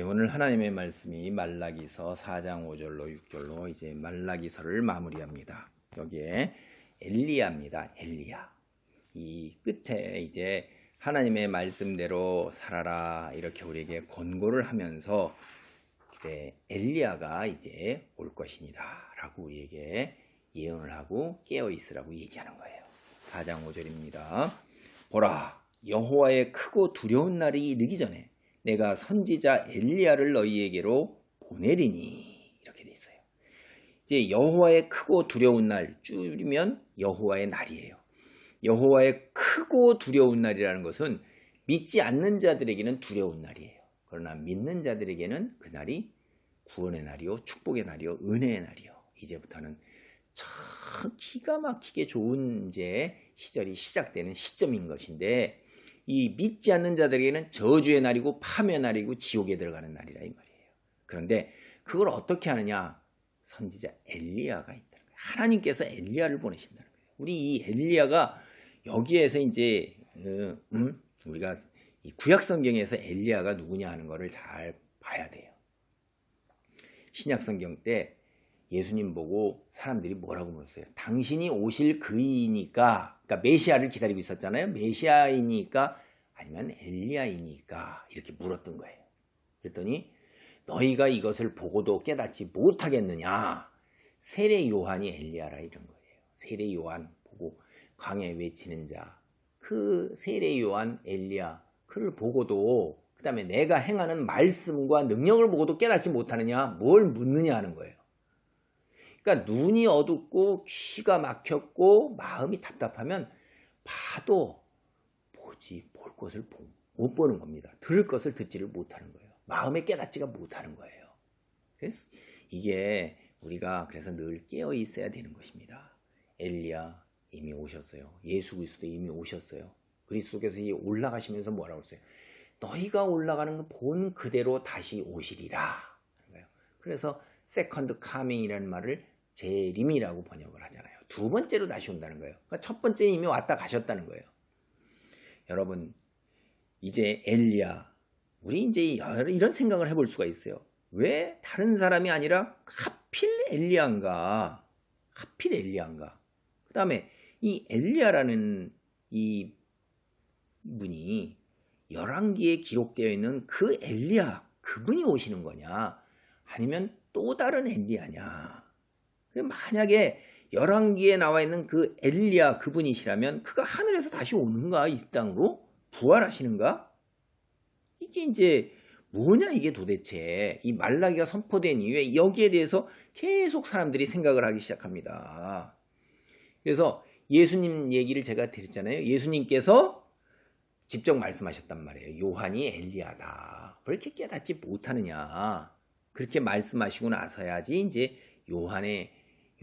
오늘 하나님의 말씀이 말라기서 4장 5절로 6절로 이제 말라기서를 마무리합니다. 여기에 엘리야입니다. 엘리야. 이 끝에 이제 하나님의 말씀대로 살아라 이렇게 우리에게 권고를 하면서 엘리야가 이제 올 것이니다 라고 우리에게 예언을 하고 깨어 있으라고 얘기하는 거예요. 4장 5절입니다. 보라, 여호와의 크고 두려운 날이 이르기 전에 내가 선지자 엘리야를 너희에게로 보내리니, 이렇게 돼 있어요. 이제 여호와의 크고 두려운 날, 줄이면 여호와의 날이에요. 여호와의 크고 두려운 날이라는 것은 믿지 않는 자들에게는 두려운 날이에요. 그러나 믿는 자들에게는 그날이 구원의 날이요, 축복의 날이요, 은혜의 날이요. 이제부터는 참 기가 막히게 좋은 이제 시절이 시작되는 시점인 것인데, 이 믿지 않는 자들에게는 저주의 날이고 파멸의 날이고 지옥에 들어가는 날이라 이 말이에요. 그런데 그걸 어떻게 하느냐? 선지자 엘리야가 있다는 거예요. 하나님께서 엘리야를 보내신다는 거예요. 우리 이 엘리야가 여기에서 이제 우리가 이 구약 성경에서 엘리야가 누구냐 하는 거를 잘 봐야 돼요. 신약 성경 때 예수님 보고 사람들이 뭐라고 물었어요? 당신이 오실 그이니까, 그러니까 메시아를 기다리고 있었잖아요. 메시아이니까 아니면 엘리야이니까 이렇게 물었던 거예요. 그랬더니 너희가 이것을 보고도 깨닫지 못하겠느냐? 세례 요한이 엘리야라 이런 거예요. 세례 요한 보고 광야에 외치는 자, 그 세례 요한 엘리야, 그를 보고도 그 다음에 내가 행하는 말씀과 능력을 보고도 깨닫지 못하느냐? 뭘 묻느냐 하는 거예요. 그러니까 눈이 어둡고 귀가 막혔고 마음이 답답하면 봐도 볼 것을 못 보는 겁니다. 들을 것을 듣지를 못하는 거예요. 마음에 깨닫지가 못하는 거예요. 그래서 이게 우리가 그래서 늘 깨어 있어야 되는 것입니다. 엘리야 이미 오셨어요. 예수 그리스도 이미 오셨어요. 그리스도께서 올라가시면서 뭐라고 했어요? 너희가 올라가는 거 본 그대로 다시 오시리라. 그래서 세컨드 카밍이라는 말을 재림이라고 번역을 하잖아요. 두 번째로 다시 온다는 거예요. 그러니까 첫 번째 이미 왔다 가셨다는 거예요. 여러분, 이제 엘리야, 우리 이제 이런 생각을 해볼 수가 있어요. 왜 다른 사람이 아니라 하필 엘리야인가? 하필 엘리야인가? 그 다음에 이 엘리야라는 이 분이 열왕기에 기록되어 있는 그 엘리야, 그분이 오시는 거냐? 아니면 또 다른 엘리야냐? 만약에 열왕기에 나와 있는 그 엘리야 그분이시라면 그가 하늘에서 다시 오는가? 이 땅으로? 부활하시는가? 이게 이제 뭐냐 이게 도대체. 이 말라기가 선포된 이후에 여기에 대해서 계속 사람들이 생각을 하기 시작합니다. 그래서 예수님 얘기를 제가 드렸잖아요. 예수님께서 직접 말씀하셨단 말이에요. 요한이 엘리야다. 왜 이렇게 깨닫지 못하느냐. 그렇게 말씀하시고 나서야지 이제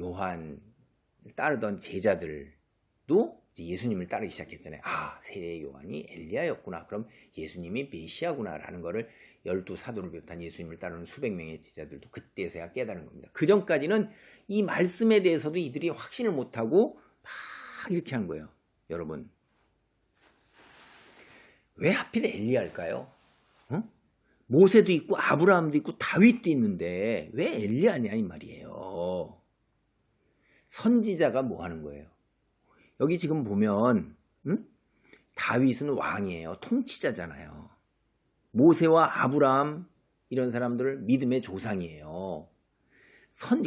요한 따르던 제자들도 이제 예수님을 따르기 시작했잖아요. 아, 세례 요한이 엘리야였구나. 그럼 예수님이 메시아구나라는 거를 12사도를 비롯한 예수님을 따르는 수백 명의 제자들도 그때서야 깨달은 겁니다. 그 전까지는 이 말씀에 대해서도 이들이 확신을 못하고 막 이렇게 한 거예요. 여러분, 왜 하필 엘리야일까요? 모세도 있고 아브라함도 있고 다윗도 있는데 왜 엘리야냐 이 말이에요. 선지자가 뭐 하는 거예요? 여기 지금 보면 다윗은 왕이에요. 통치자잖아요. 모세와 아브라함 이런 사람들을 믿음의 조상이에요.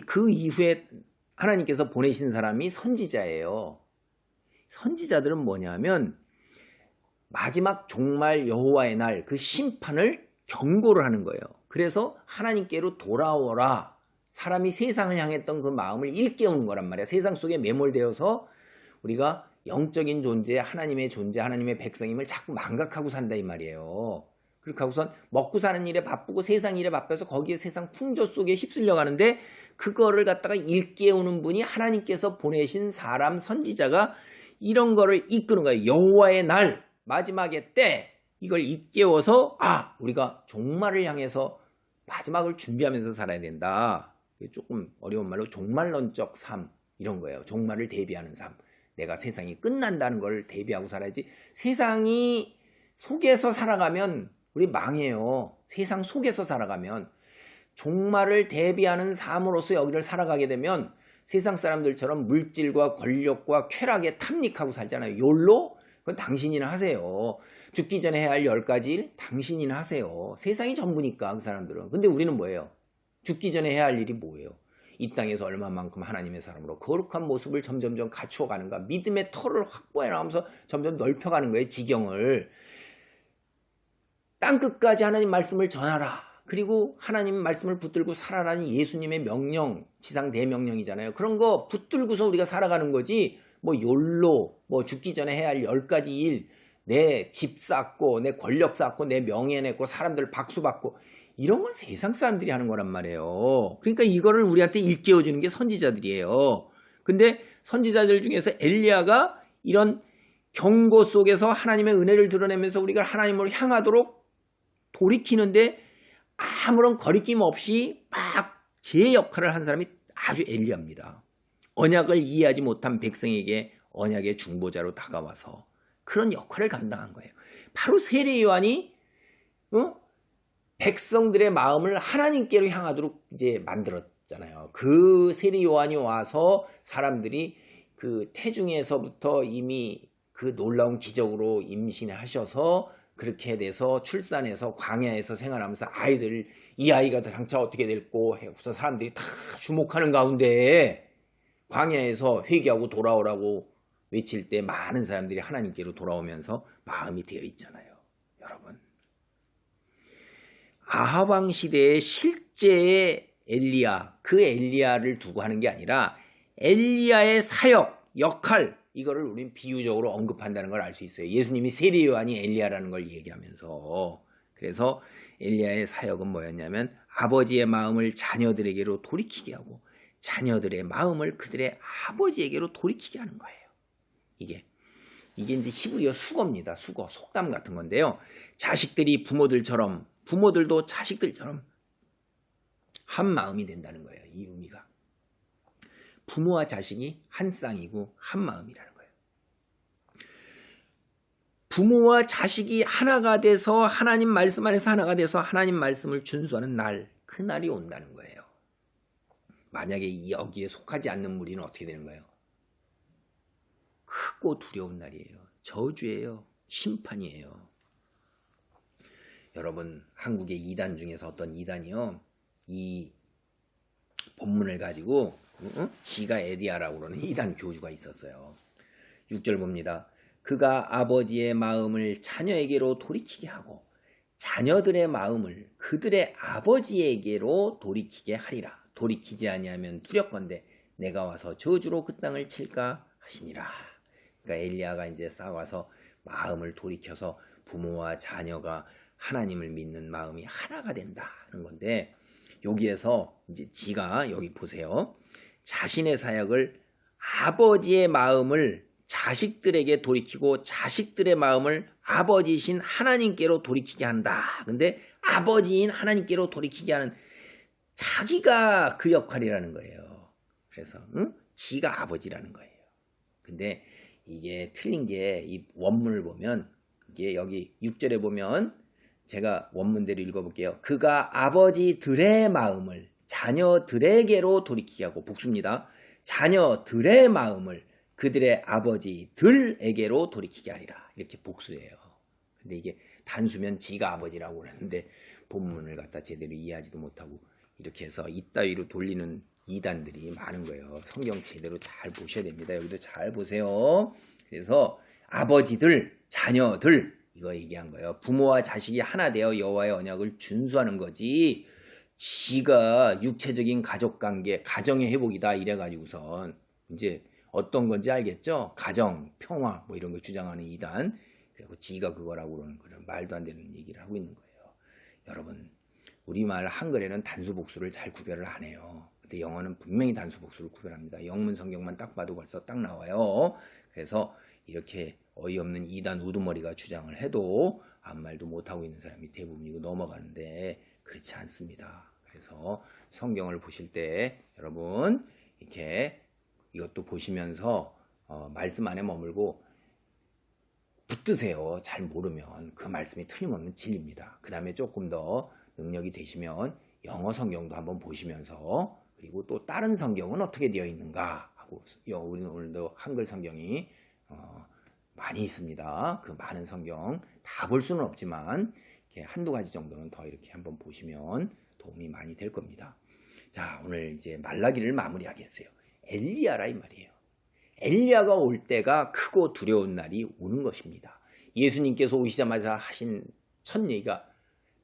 그 이후에 하나님께서 보내신 사람이 선지자예요. 선지자들은 뭐냐면 마지막 종말 여호와의 날 그 심판을 경고를 하는 거예요. 그래서 하나님께로 돌아오라. 사람이 세상을 향했던 그 마음을 일깨우는 거란 말이야. 세상 속에 매몰되어서 우리가 영적인 존재, 하나님의 존재, 하나님의 백성임을 자꾸 망각하고 산다 이 말이에요. 그렇게 하고선 먹고 사는 일에 바쁘고 세상 일에 바빠서 거기에 세상 풍조 속에 휩쓸려 가는데 그거를 갖다가 일깨우는 분이 하나님께서 보내신 사람 선지자가 이런 거를 이끄는 거예요. 여호와의 날, 마지막의 때 이걸 일깨워서 우리가 종말을 향해서 마지막을 준비하면서 살아야 된다. 조금 어려운 말로 종말론적 삶 이런 거예요. 종말을 대비하는 삶. 내가 세상이 끝난다는 걸 대비하고 살아야지 세상이 속에서 살아가면 우리 망해요. 세상 속에서 살아가면. 종말을 대비하는 삶으로서 여기를 살아가게 되면 세상 사람들처럼 물질과 권력과 쾌락에 탐닉하고 살잖아요. 욜로? 그건 당신이나 하세요. 죽기 전에 해야 할 10가지 일? 당신이나 하세요. 세상이 전부니까 그 사람들은. 근데 우리는 뭐예요? 죽기 전에 해야 할 일이 뭐예요? 이 땅에서 얼마만큼 하나님의 사람으로 거룩한 모습을 점점점 갖추어 가는가. 믿음의 터를 확보해 나가면서 점점 넓혀가는 거예요. 지경을. 땅끝까지 하나님 말씀을 전하라. 그리고 하나님 말씀을 붙들고 살아라는 예수님의 명령, 지상 대명령이잖아요. 그런 거 붙들고서 우리가 살아가는 거지. 뭐 욜로, 뭐 죽기 전에 해야 할 10가지 일, 내 집 쌓고, 내 권력 쌓고, 내 명예 내고, 사람들 박수 받고, 이런 건 세상 사람들이 하는 거란 말이에요. 그러니까 이거를 우리한테 일깨워주는 게 선지자들이에요. 근데 선지자들 중에서 엘리야가 이런 경고 속에서 하나님의 은혜를 드러내면서 우리가 하나님을 향하도록 돌이키는데 아무런 거리낌 없이 막 제 역할을 한 사람이 아주 엘리야입니다. 언약을 이해하지 못한 백성에게 언약의 중보자로 다가와서 그런 역할을 감당한 거예요. 바로 세례 요한이 백성들의 마음을 하나님께로 향하도록 이제 만들었잖아요. 그 세례 요한이 와서 사람들이 그 태중에서부터 이미 그 놀라운 기적으로 임신하셔서 그렇게 돼서 출산해서 광야에서 생활하면서 아이들 이 아이가 장차 어떻게 될고 해서 사람들이 다 주목하는 가운데 광야에서 회개하고 돌아오라고 외칠 때 많은 사람들이 하나님께로 돌아오면서 마음이 되어 있잖아요. 여러분, 아합 왕 시대의 실제의 엘리야, 그 엘리야를 두고 하는 게 아니라 엘리야의 사역, 역할, 이거를 우리는 비유적으로 언급한다는 걸 알 수 있어요. 예수님이 세례 요한이 엘리야라는 걸 얘기하면서. 그래서 엘리야의 사역은 뭐였냐면 아버지의 마음을 자녀들에게로 돌이키게 하고 자녀들의 마음을 그들의 아버지에게로 돌이키게 하는 거예요. 이게 이제 히브리어 수거입니다. 수거, 속담 같은 건데요. 자식들이 부모들처럼, 부모들도 자식들처럼 한 마음이 된다는 거예요. 이 의미가. 부모와 자식이 한 쌍이고 한 마음이라는 거예요. 부모와 자식이 하나가 돼서 하나님 말씀 안에서 하나가 돼서 하나님 말씀을 준수하는 날, 그 날이 온다는 거예요. 만약에 여기에 속하지 않는 무리는 어떻게 되는 거예요? 크고 두려운 날이에요. 저주예요. 심판이에요. 여러분, 한국의 이단 중에서 어떤 이단이요, 이 본문을 가지고 지가 에디아라고 그러는 이단 교주가 있었어요. 6절 봅니다. 그가 아버지의 마음을 자녀에게로 돌이키게 하고 자녀들의 마음을 그들의 아버지에게로 돌이키게 하리라. 돌이키지 아니하면 두렵건대 내가 와서 저주로 그 땅을 칠까 하시니라. 그러니까 엘리야가 이제 싸워서 마음을 돌이켜서 부모와 자녀가 하나님을 믿는 마음이 하나가 된다는 건데, 여기에서 이제 지가 여기 보세요. 자신의 사역을 아버지의 마음을 자식들에게 돌이키고 자식들의 마음을 아버지이신 하나님께로 돌이키게 한다. 근데 아버지인 하나님께로 돌이키게 하는 자기가 그 역할이라는 거예요. 그래서 지가 아버지라는 거예요. 근데 이게 틀린 게 이 원문을 보면 이게 여기 6절에 보면 제가 원문대로 읽어볼게요. 그가 아버지들의 마음을 자녀들에게로 돌이키게 하고, 복수입니다. 자녀들의 마음을 그들의 아버지들에게로 돌이키게 하리라. 이렇게 복수예요. 근데 이게 단수면 지가 아버지라고 그랬는데 본문을 갖다 제대로 이해하지도 못하고 이렇게 해서 이따위로 돌리는 이단들이 많은 거예요. 성경 제대로 잘 보셔야 됩니다. 여기도 잘 보세요. 그래서 아버지들, 자녀들, 이거 얘기한 거예요. 부모와 자식이 하나 되어 여호와의 언약을 준수하는 거지, 지가 육체적인 가족관계, 가정의 회복이다 이래가지고선 이제 어떤 건지 알겠죠? 가정, 평화 뭐 이런 걸 주장하는 이단, 그리고 지가 그거라고 그러는 그런 말도 안 되는 얘기를 하고 있는 거예요. 여러분, 우리말 한글에는 단수복수를 잘 구별을 안 해요. 근데 영어는 분명히 단수복수를 구별합니다. 영문 성경만 딱 봐도 벌써 딱 나와요. 그래서 이렇게 어이없는 이단 우두머리가 주장을 해도 아무 말도 못하고 있는 사람이 대부분이고 넘어가는데 그렇지 않습니다. 그래서 성경을 보실 때 여러분 이렇게 이것도 보시면서 말씀 안에 머물고 붙드세요. 잘 모르면 그 말씀이 틀림없는 진리입니다. 그 다음에 조금 더 능력이 되시면 영어 성경도 한번 보시면서 그리고 또 다른 성경은 어떻게 되어 있는가 하고 우리는 오늘도 한글 성경이 많이 있습니다. 그 많은 성경 다 볼 수는 없지만 이렇게 한두 가지 정도는 더 이렇게 한번 보시면 도움이 많이 될 겁니다. 자, 오늘 이제 말라기를 마무리하겠어요. 엘리야라 이 말이에요. 엘리야가 올 때가 크고 두려운 날이 오는 것입니다. 예수님께서 오시자마자 하신 첫 얘기가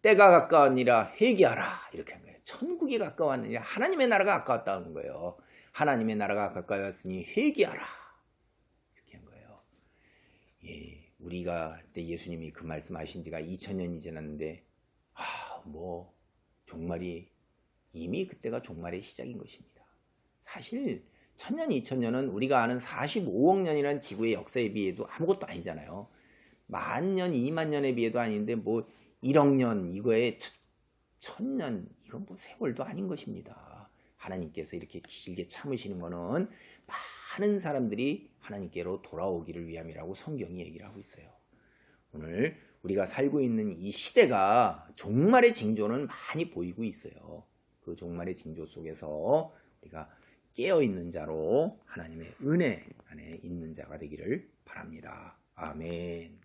때가 가까우니라 회개하라 이렇게 한 거예요. 천국이 가까웠느니라 하나님의 나라가 가까웠다는 거예요. 하나님의 나라가 가까웠으니 회개하라 이렇게 한 거예요. 예, 우리가 그때 예수님이 그 말씀하신 지가 2000년이 지났는데 뭐 종말이 이미 그때가 종말의 시작인 것입니다. 사실 1000년, 2000년은 우리가 아는 45억 년이라는 지구의 역사에 비해도 아무것도 아니잖아요. 10,000년, 20,000년에 비해도 아닌데 뭐 1억 년 이거에 1000년 이건 뭐 세월도 아닌 것입니다. 하나님께서 이렇게 길게 참으시는 거는 많은 사람들이 하나님께로 돌아오기를 위함이라고 성경이 얘기를 하고 있어요. 오늘 우리가 살고 있는 이 시대가 종말의 징조는 많이 보이고 있어요. 그 종말의 징조 속에서 우리가 깨어있는 자로 하나님의 은혜 안에 있는 자가 되기를 바랍니다. 아멘.